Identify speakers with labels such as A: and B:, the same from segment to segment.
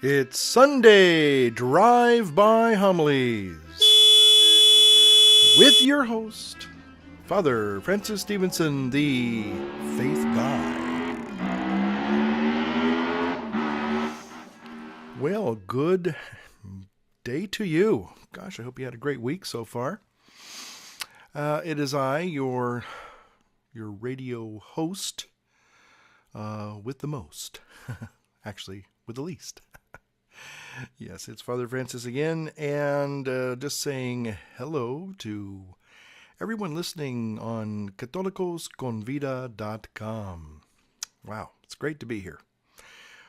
A: It's Sunday Drive-By Homilies with your host, Father Francis Stevenson, the Faith Guy. Well, good day to you. Gosh, I hope you had a great week so far. It is I, your radio host, with the most. Actually, with the least. Yes, it's Father Francis again, and just saying hello to everyone listening on catolicosconvida.com. Wow, it's great to be here.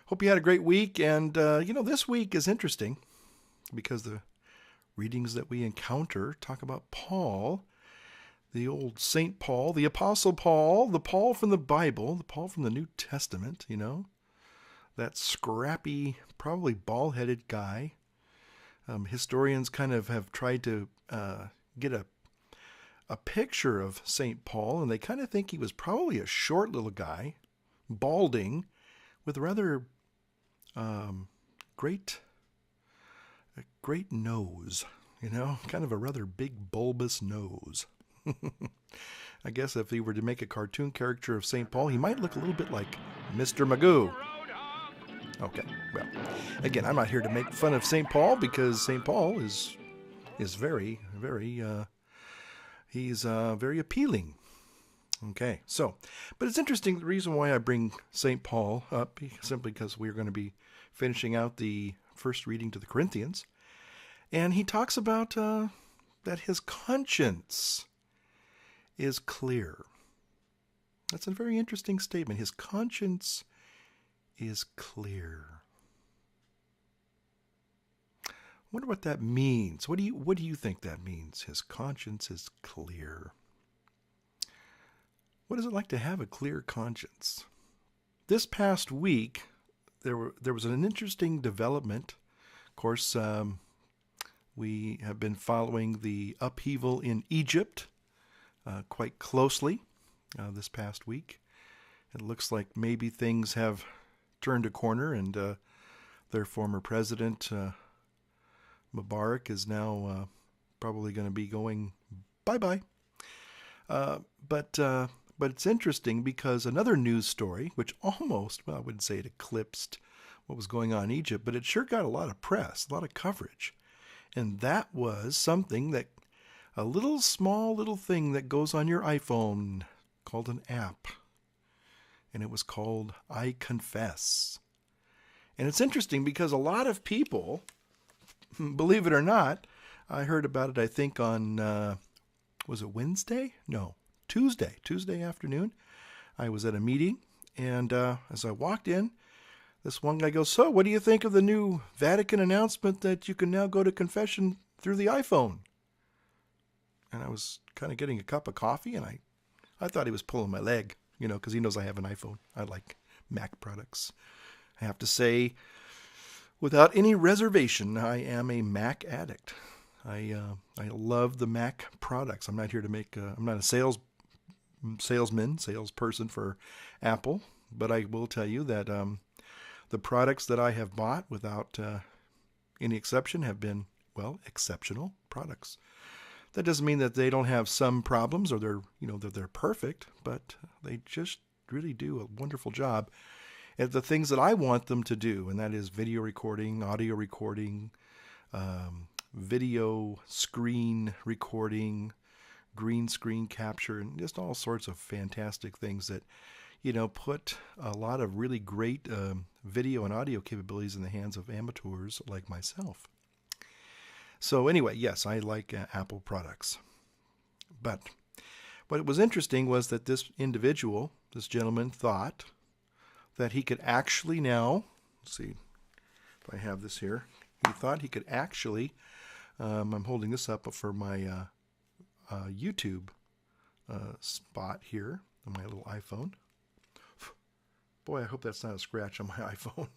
A: Hope you had a great week, and this week is interesting because the readings that we encounter talk about Paul, the old Saint Paul, the Apostle Paul, the Paul from the Bible, the Paul from the New Testament, that scrappy, probably bald-headed guy. Historians kind of have tried to get a picture of St. Paul, and they kind of think he was probably a short little guy, balding, with a rather great nose, kind of a rather big bulbous nose. I guess if he were to make a cartoon character of St. Paul, he might look a little bit like Mr. Magoo. Okay, well, again, I'm not here to make fun of St. Paul because St. Paul is very, very, he's very appealing. Okay, so, but it's interesting, the reason why I bring St. Paul up, simply because we're going to be finishing out the first reading to the Corinthians, and he talks about that his conscience is clear. That's a very interesting statement. His conscience is clear. I wonder what that means. What do you think that means? His conscience is clear. What is it like to have a clear conscience? This past week, there was an interesting development. Of course, we have been following the upheaval in Egypt quite closely this past week. It looks like maybe things have turned a corner, and their former president, Mubarak, is now probably going to be going bye-bye. But it's interesting because another news story, which almost, well, I wouldn't say it eclipsed what was going on in Egypt, but it sure got a lot of press, a lot of coverage. And that was something that, a small little thing that goes on your iPhone called an app. And it was called I Confess. And it's interesting because a lot of people, believe it or not, I heard about it, I think, on, was it Wednesday? No, Tuesday afternoon. I was at a meeting, and as I walked in, this one guy goes, "So, what do you think of the new Vatican announcement that you can now go to confession through the iPhone?" And I was kind of getting a cup of coffee, and I thought he was pulling my leg, because he knows I have an iPhone. I like Mac products. I have to say, without any reservation, I am a Mac addict. I love the Mac products. I'm not here to make, I'm not a salesperson for Apple, but I will tell you that the products that I have bought, without any exception, have been, well, exceptional products. That doesn't mean that they don't have some problems or they're perfect, but they just really do a wonderful job at the things that I want them to do, and that is video recording, audio recording, video screen recording, green screen capture, and just all sorts of fantastic things that, put a lot of really great video and audio capabilities in the hands of amateurs like myself. So anyway, yes, I like Apple products. But what was interesting was that this gentleman, thought that he could actually now, let's see if I have this here, he thought he could actually, I'm holding this up for my YouTube spot here on my little iPhone. Boy, I hope that's not a scratch on my iPhone.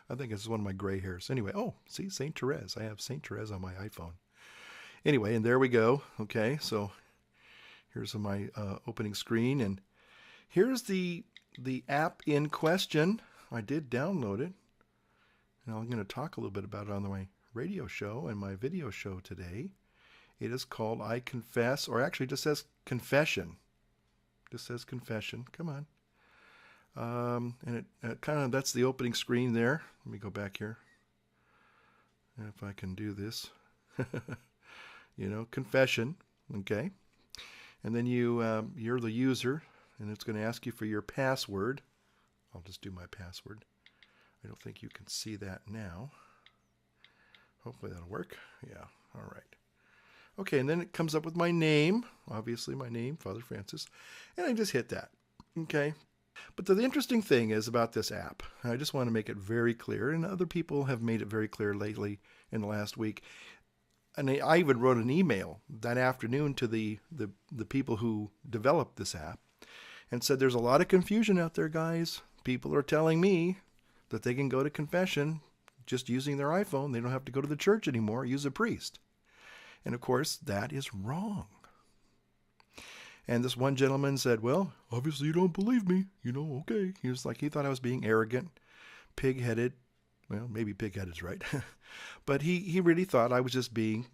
A: I think it's one of my gray hairs. Anyway, see, St. Therese. I have St. Therese on my iPhone. Anyway, and there we go. Okay, so here's my opening screen, and here's the app in question. I did download it. and I'm going to talk a little bit about it on my radio show and my video show today. It is called I Confess, or actually it just says confession. Just says confession. Come on. And it kind of, that's the opening screen there. Let me go back here. If I can do this. Confession. Okay. And then you're the user, and it's going to ask you for your password. I'll just do my password. I don't think you can see that now. Hopefully that'll work. Yeah. All right. Okay, and then it comes up with my name. Obviously my name, Father Francis. And I just hit that. Okay. But the interesting thing is about this app, I just want to make it very clear, and other people have made it very clear lately in the last week. And I even wrote an email that afternoon to the people who developed this app and said there's a lot of confusion out there, guys. People are telling me that they can go to confession just using their iPhone. They don't have to go to the church anymore, use a priest. And of course, that is wrong. And this one gentleman said, well, obviously you don't believe me. Okay. He was like, he thought I was being arrogant, pig-headed. Well, maybe pig-headed's right. But he really thought I was just being,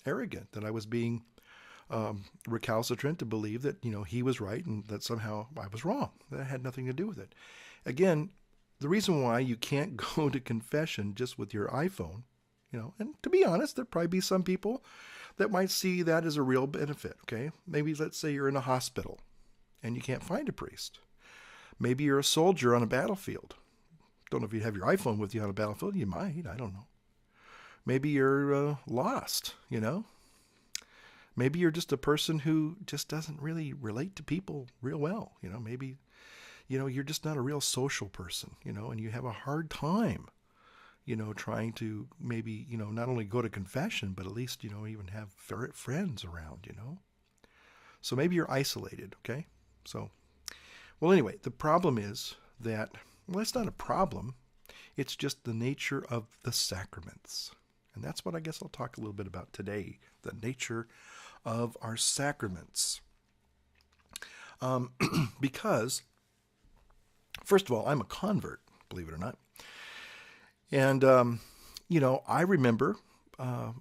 A: arrogant, that I was being recalcitrant to believe that, he was right and that somehow I was wrong. That had nothing to do with it. Again, the reason why you can't go to confession just with your iPhone, and to be honest, there'd probably be some people that might see that as a real benefit, okay? Maybe let's say you're in a hospital and you can't find a priest. Maybe you're a soldier on a battlefield. Don't know if you have your iPhone with you on a battlefield. You might, I don't know. Maybe you're lost, Maybe you're just a person who just doesn't really relate to people real well, Maybe, you're just not a real social person, and you have a hard time trying to maybe, not only go to confession, but at least, even have friends around, So maybe you're isolated, okay? Well, anyway, the problem is that, well, it's not a problem. It's just the nature of the sacraments. And that's what I guess I'll talk a little bit about today, the nature of our sacraments. Because, first of all, I'm a convert, believe it or not. And, I remember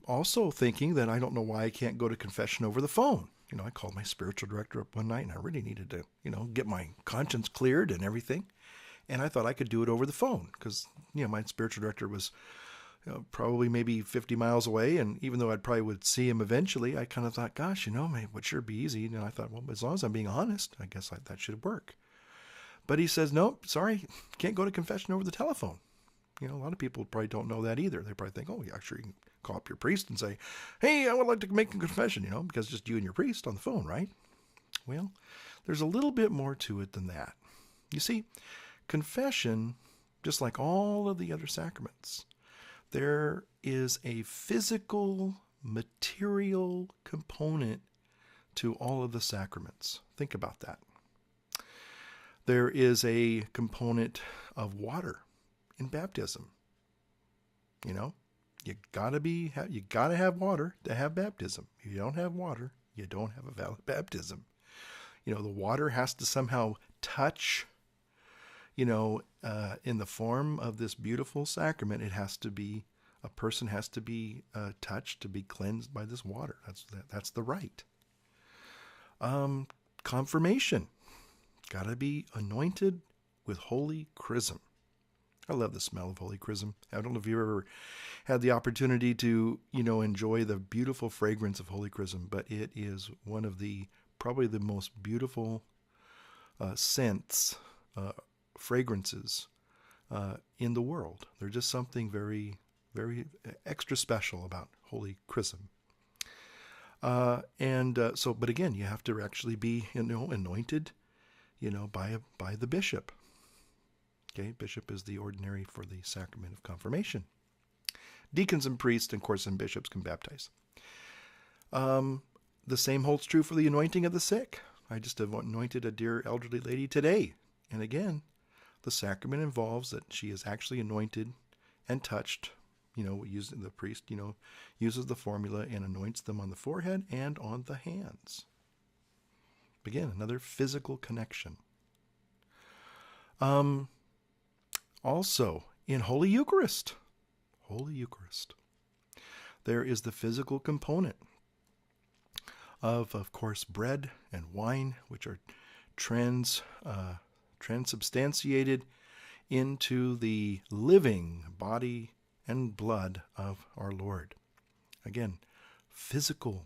A: also thinking that I don't know why I can't go to confession over the phone. I called my spiritual director up one night and I really needed to, get my conscience cleared and everything. And I thought I could do it over the phone because, my spiritual director was probably maybe 50 miles away. And even though I probably would see him eventually, I kind of thought, gosh, it would sure be easy. And I thought, well, as long as I'm being honest, I guess that should work. But he says, nope, sorry, can't go to confession over the telephone. A lot of people probably don't know that either. They probably think, oh, yeah, sure, you can call up your priest and say, hey, I would like to make a confession, because it's just you and your priest on the phone, right? Well, there's a little bit more to it than that. You see, confession, just like all of the other sacraments, there is a physical, material component to all of the sacraments. Think about that. There is a component of water in baptism. You gotta have water to have baptism. If you don't have water, you don't have a valid baptism. The water has to somehow touch, in the form of this beautiful sacrament. A person has to be touched to be cleansed by this water. That's the rite. Confirmation. Gotta be anointed with holy chrism. I love the smell of holy chrism. I don't know if you've ever had the opportunity to, enjoy the beautiful fragrance of holy chrism, but it is one of probably the most beautiful scents, fragrances in the world. There's just something very, very extra special about holy chrism. But again, you have to actually be, anointed, by the bishop. Okay, bishop is the ordinary for the sacrament of confirmation. Deacons and priests, and of course, and bishops can baptize. The same holds true for the anointing of the sick. I just anointed a dear elderly lady today. And again, the sacrament involves that she is actually anointed and touched, using the priest, uses the formula and anoints them on the forehead and on the hands. Again, another physical connection. Also, in Holy Eucharist. Holy Eucharist. There is the physical component of course, bread and wine, which are transubstantiated into the living body and blood of our Lord. Again, physical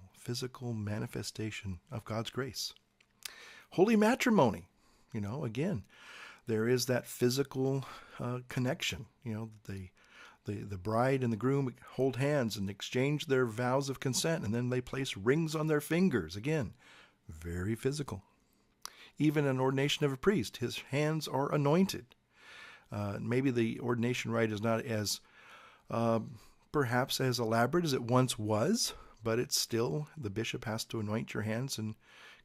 A: manifestation of God's grace. Holy matrimony, again, there is that physical connection. The bride and the groom hold hands and exchange their vows of consent, and then they place rings on their fingers. Again, very physical. Even an ordination of a priest, his hands are anointed. Maybe the ordination rite is not as perhaps as elaborate as it once was, but it's still, the bishop has to anoint your hands and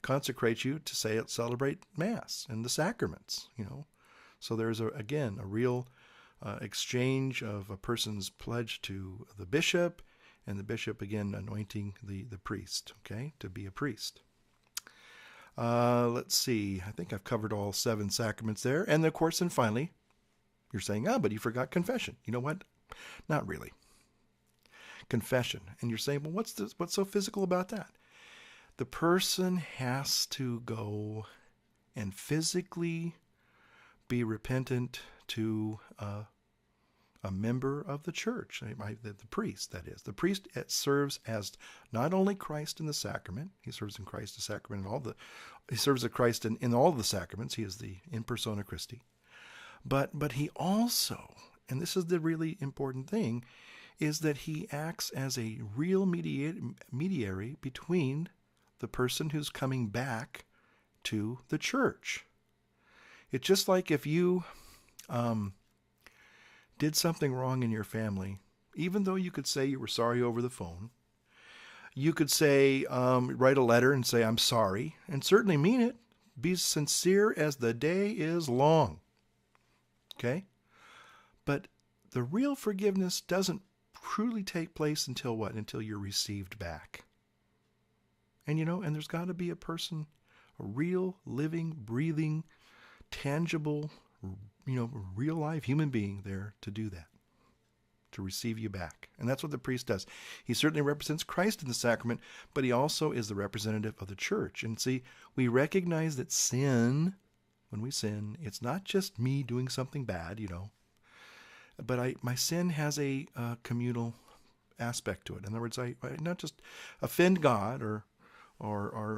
A: consecrate you to celebrate Mass and the sacraments, So there's, a real exchange of a person's pledge to the bishop, and the bishop, again, anointing the priest, to be a priest. Let's see. I think I've covered all 7 sacraments there. And, of course, and finally, you're saying, but you forgot confession. You know what? Not really. Confession. And you're saying, well, what's so physical about that? The person has to go and physically be repentant to a member of the church, the priest, that is. The priest serves as not only Christ in the sacrament, he serves in Christ the sacrament he serves as Christ in all the sacraments, he is the in persona Christi. But he also, and this is the really important thing, is that he acts as a real mediary between the person who's coming back to the church. It's just like if you did something wrong in your family, even though you could say you were sorry over the phone, you could say, write a letter and say, I'm sorry, and certainly mean it. Be sincere as the day is long. Okay? But the real forgiveness doesn't truly take place until what? Until you're received back. And and there's got to be a person, a real, living, breathing, tangible, real life human being there to do that, to receive you back. And that's what the priest does. He certainly represents Christ in the sacrament, but he also is the representative of the church. And see, we recognize that sin, when we sin, it's not just me doing something bad, but my sin has a communal aspect to it. In other words, I not just offend God or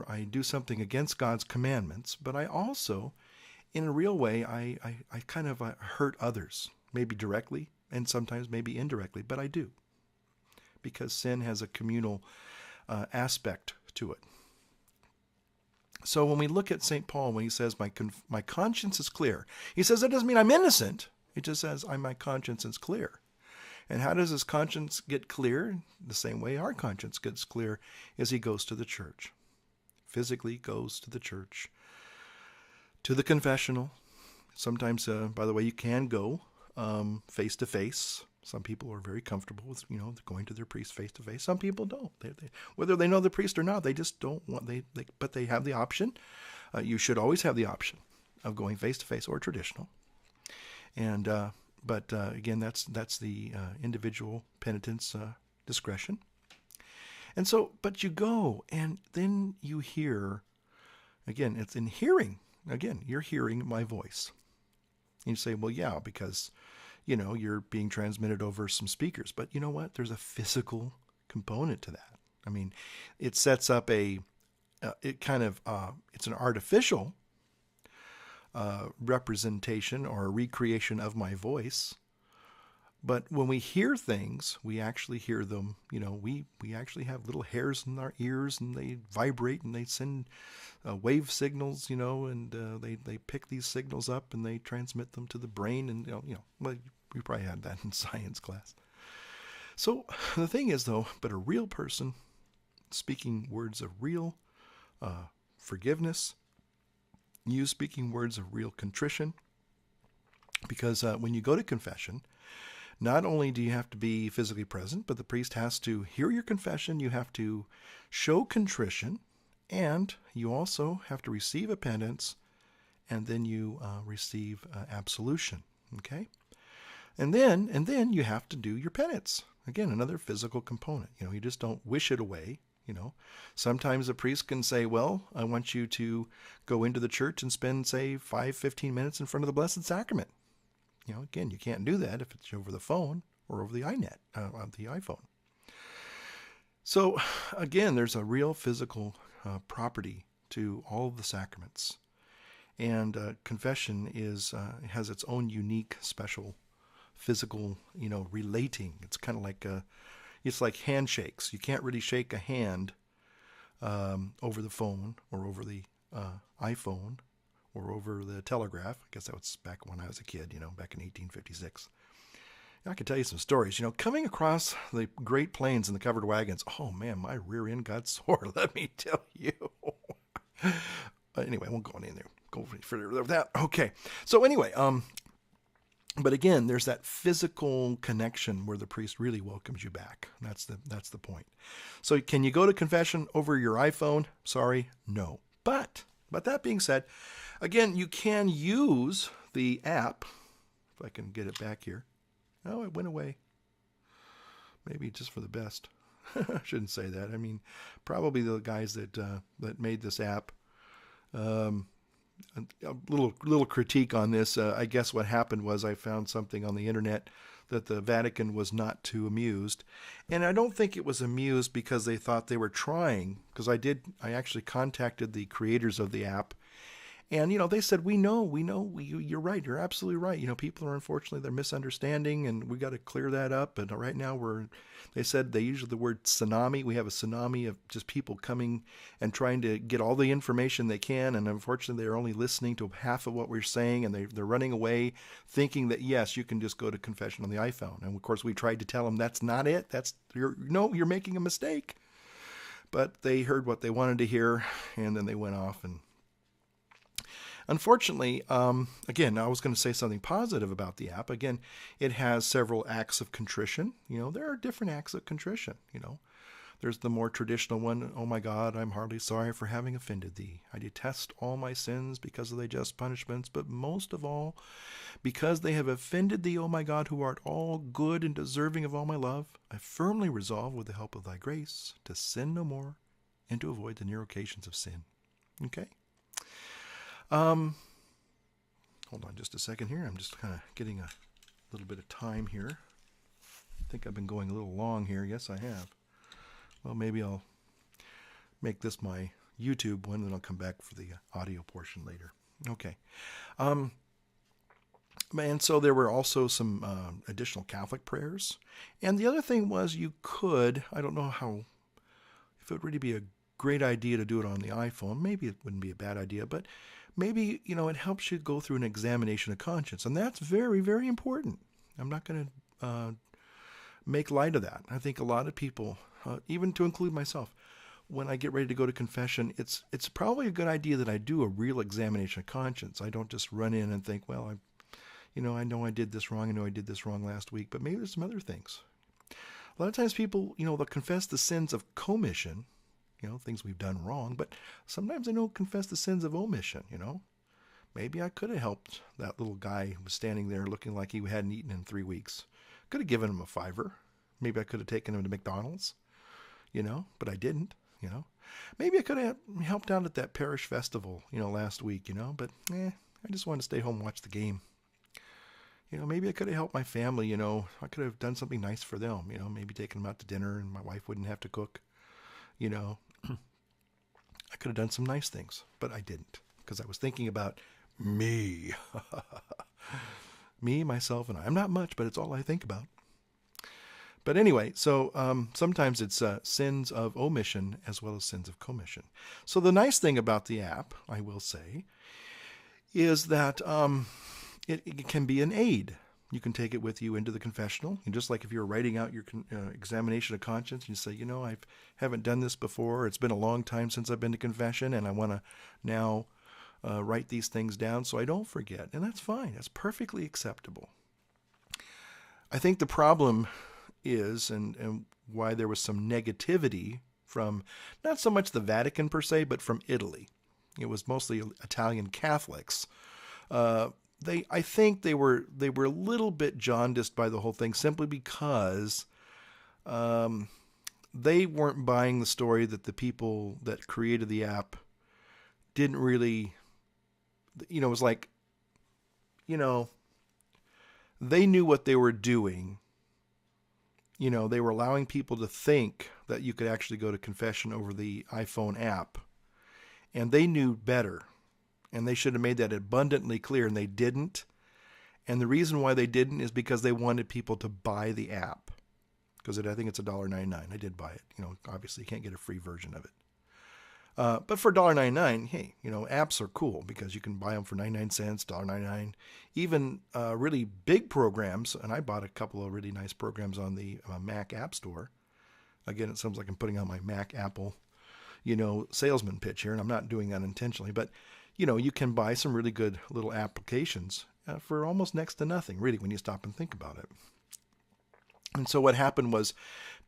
A: I do something against God's commandments, but I also, in a real way, I kind of hurt others, maybe directly and sometimes maybe indirectly, but I do, because sin has a communal aspect to it. So when we look at St. Paul, when he says, my conscience is clear, he says that doesn't mean I'm innocent. It just says my conscience is clear. And how does his conscience get clear? The same way our conscience gets clear is he goes to the church. Physically goes to the church, to the confessional. Sometimes, by the way, you can go face to face. Some people are very comfortable with, going to their priest face to face. Some people don't. Whether they know the priest or not, they just don't want. But they have the option. You should always have the option of going face to face or traditional. And but again, that's the individual penitent's discretion. And so, but you go, and then you hear. Again, it's in hearing. Again, you're hearing my voice. And you say, well, yeah, because, you're being transmitted over some speakers. But you know what? There's a physical component to that. I mean, it sets up it's an artificial representation or a recreation of my voice. But when we hear things, we actually hear them, we actually have little hairs in our ears, and they vibrate and they send wave signals, and they pick these signals up and they transmit them to the brain. And, well, we probably had that in science class. So the thing is, though, but a real person speaking words of real forgiveness, you speaking words of real contrition, because when you go to confession, not only do you have to be physically present, but the priest has to hear your confession, you have to show contrition, and you also have to receive a penance, and then you receive absolution. Okay? And then you have to do your penance. Again, another physical component. You just don't wish it away. Sometimes a priest can say, well, I want you to go into the church and spend, say, 5-15 minutes in front of the Blessed Sacrament. Again, you can't do that if it's over the phone or over the on the iPhone. So, again, there's a real physical property to all of the sacraments. And confession has its own unique, special, physical, relating. It's kind of like it's like handshakes. You can't really shake a hand over the phone or over the iPhone or over the telegraph. I guess that was back when I was a kid, back in 1856. I can tell you some stories. Coming across the Great Plains in the covered wagons, oh man, my rear end got sore, let me tell you. Anyway, I won't go in there. Go further with that. Okay. So anyway, but again, there's that physical connection where the priest really welcomes you back. That's the point. So can you go to confession over your iPhone? Sorry, no. But that being said, again, you can use the app. If I can get it back here. Oh, it went away. Maybe just for the best. I shouldn't say that. I mean, probably the guys that made this app. A little critique on this. I guess what happened was I found something on the internet that the Vatican was not too amused, and I don't think it was amused because they thought they were trying. Because I actually contacted the creators of the app, and they said we know, you're right, you're absolutely right. People are unfortunately they're misunderstanding, and we got to clear that up. And right now they said they use the word tsunami. We have a tsunami of just people coming and trying to get all the information they can, and unfortunately they're only listening to half of what we're saying, and they're running away, thinking that yes, you can just go to confession on the iPhone. And of course we tried to tell them that's not it. You're making a mistake. But they heard what they wanted to hear, and then they went off and. Unfortunately, again, I was going to say something positive about the app. Again, it has several acts of contrition. There are different acts of contrition. There's the more traditional one. Oh my God, I'm heartily sorry for having offended thee. I detest all my sins because of thy just punishments, but most of all, because they have offended thee, O my God, who art all good and deserving of all my love, I firmly resolve with the help of thy grace to sin no more and to avoid the near occasions of sin. Okay? Hold on just a second here. I'm just kind of getting a little bit of time here. I think I've been going a little long here. Yes, I have. Well, maybe I'll make this my YouTube one, and I'll come back for the audio portion later. Okay. And so there were also some additional Catholic prayers. And the other thing was you could, I don't know if it would really be a great idea to do it on the iPhone. Maybe it wouldn't be a bad idea, but maybe, it helps you go through an examination of conscience. And that's very, very important. I'm not going to make light of that. I think a lot of people, even to include myself, when I get ready to go to confession, it's probably a good idea that I do a real examination of conscience. I don't just run in and think, well, I know I did this wrong. I know I did this wrong last week, but maybe there's some other things. A lot of times people, they'll confess the sins of commission, things we've done wrong, but sometimes they don't confess the sins of omission, Maybe I could have helped that little guy who was standing there looking like he hadn't eaten in 3 weeks. Could have given him a $5. Maybe I could have taken him to McDonald's, but I didn't, Maybe I could have helped out at that parish festival, last week, but I just wanted to stay home and watch the game. Maybe I could have helped my family, I could have done something nice for them, maybe taken them out to dinner and my wife wouldn't have to cook, I could have done some nice things, but I didn't because I was thinking about me. Me, myself, and I. I'm not much, but it's all I think about. But anyway, so sometimes it's sins of omission as well as sins of commission. So the nice thing about the app, I will say, is that it can be an aid. You can take it with you into the confessional. And just like if you're writing out your examination of conscience, you say, I haven't done this before. It's been a long time since I've been to confession, and I want to now write these things down so I don't forget. And that's fine. That's perfectly acceptable. I think the problem is, and why there was some negativity from not so much the Vatican per se, but from Italy. It was mostly Italian Catholics I think they were a little bit jaundiced by the whole thing simply because um, they weren't buying the story that the people that created the app didn't really, it was like, you know, they knew what they were doing. They were allowing people to think that you could actually go to confession over the iPhone app. And they knew better. And they should have made that abundantly clear, and they didn't. And the reason why they didn't is because they wanted people to buy the app. Because I think it's $1.99. I did buy it. Obviously you can't get a free version of it. But for $1.99, hey, apps are cool because you can buy them for 99 cents, $1.99. Even really big programs, and I bought a couple of really nice programs on the Mac App Store. Again, it sounds like I'm putting on my Mac Apple, salesman pitch here, and I'm not doing that intentionally. But, you can buy some really good little applications for almost next to nothing, really, when you stop and think about it. And so what happened was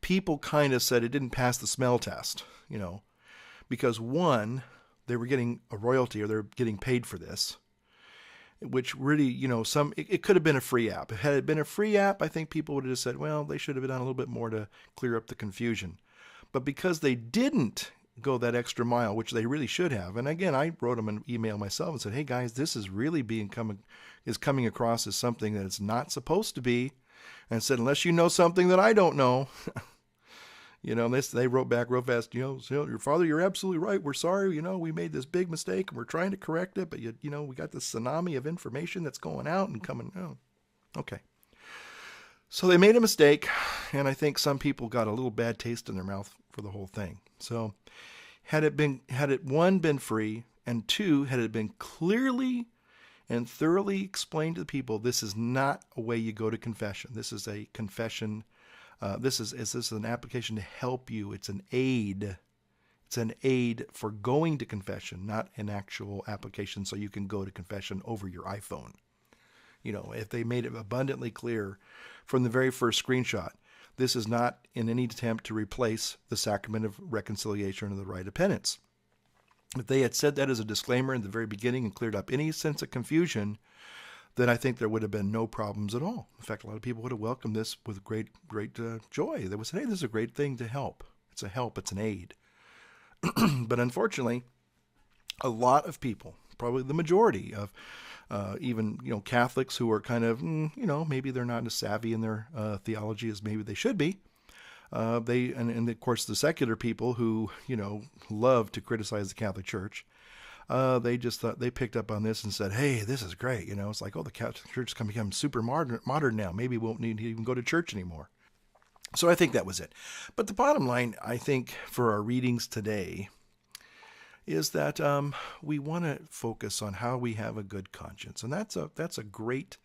A: people kind of said it didn't pass the smell test, because one, they were getting a royalty or they're getting paid for this, which really, it could have been a free app. Had it been a free app, I think people would have just said, well, they should have done a little bit more to clear up the confusion. But because they didn't go that extra mile, which they really should have, and again, I wrote them an email myself and said, hey guys, this is really coming across as something that it's not supposed to be, and said, unless you know something that I don't know. They wrote back real fast, your father, you're absolutely right. We're sorry. We made this big mistake and we're trying to correct it. But, we got this tsunami of information that's going out and coming. Oh, okay. So they made a mistake. And I think some people got a little bad taste in their mouth for the whole thing. So had it one, been free, and two, had it been clearly and thoroughly explained to the people, this is not a way you go to confession. This is a confession. This is an application to help you. It's an aid. It's an aid for going to confession, not an actual application so you can go to confession over your iPhone. If they made it abundantly clear from the very first screenshot, this is not in any attempt to replace the sacrament of reconciliation or the rite of penance. If they had said that as a disclaimer in the very beginning and cleared up any sense of confusion, then I think there would have been no problems at all. In fact, a lot of people would have welcomed this with great joy. They would say, hey, this is a great thing to help. It's a help. It's an aid. But unfortunately, a lot of people, probably the majority of even Catholics who are kind of, maybe they're not as savvy in their theology as maybe they should be. And of course, the secular people who, love to criticize the Catholic Church, they just thought, they picked up on this and said, hey, this is great. It's like, oh, the Catholic Church is going to become super modern now. Maybe we won't need to even go to church anymore. So I think that was it. But the bottom line, I think, for our readings today is that we want to focus on how we have a good conscience. And that's a great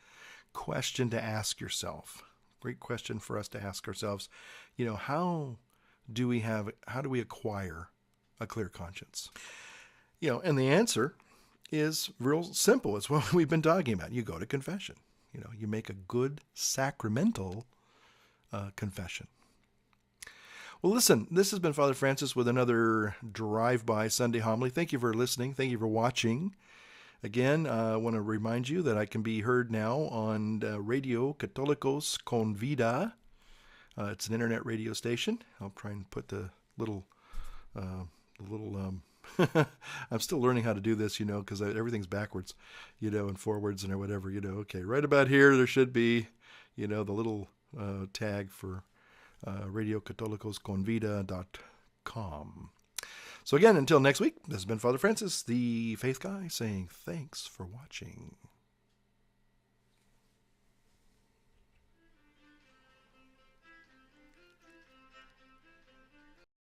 A: question to ask yourself. Great question for us to ask ourselves. How do we acquire a clear conscience? And the answer is real simple. It's what we've been talking about. You go to confession. You make a good sacramental confession. Well, listen, this has been Father Francis with another Drive-By Sunday homily. Thank you for listening. Thank you for watching. Again, I want to remind you that I can be heard now on Radio Católicos con Vida. It's an internet radio station. I'll try and put the little I'm still learning how to do this, because everything's backwards, and forwards and or whatever, Okay, right about here, there should be, the little tag for radiocatolicosconvida.com. So again, until next week, this has been Father Francis, the Faith Guy, saying thanks for watching.